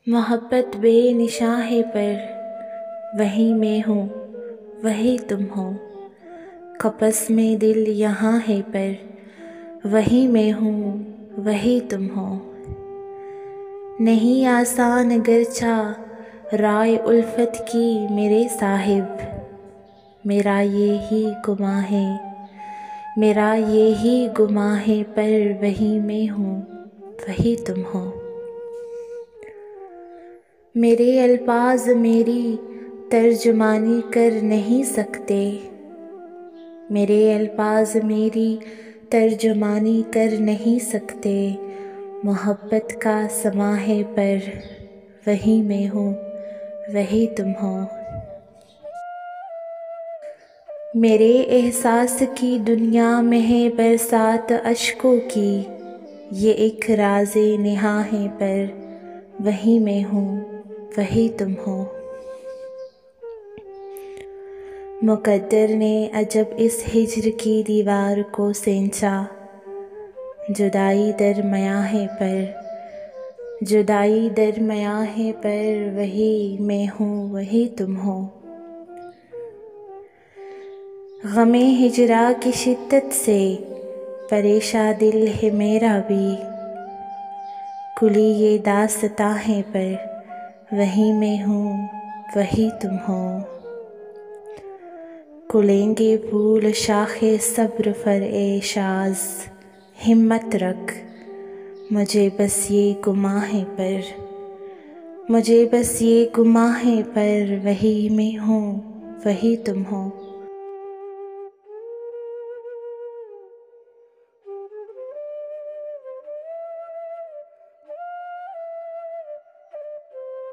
मोहब्बत बेनिशां है पर वही मैं हूँ वही तुम हो। कपस में दिल यहाँ है पर वही मैं हूँ वही तुम हो। नहीं आसान गरचा राय उल्फत की मेरे साहिब, मेरा ये ही गुमां है, मेरा ये ही गुमां है पर वही मैं हूँ वही तुम हो। मेरे अल्फाज मेरी तर्जुमानी कर नहीं सकते, मेरे अल्फाज मेरी तर्जुमानी कर नहीं सकते। मोहब्बत का समा है पर वही मैं हूँ वही तुम हो। मेरे एहसास की दुनिया में है बरसात अश्कों की, ये एक राज़े निहा है पर वही मैं हूँ वही तुम हो। मुक़द्दर ने अजब इस हिज्र की दीवार को सेंचा, जुदाई दरमियाँ है पर जुदाई दरमियाँ है पर वही मैं हूँ वही तुम हो। ग़मे हिजरा की शिद्दत से परेशान दिल है मेरा भी, कुली ये दास्तां है पर वही मैं हूँ वही तुम हो। कुलेंगे फूल शाखे सब्र फर ए शाज़, हिम्मत रख मुझे बस ये गुमां है पर मुझे बस ये गुमां है पर वही मैं हूँ वही तुम हो।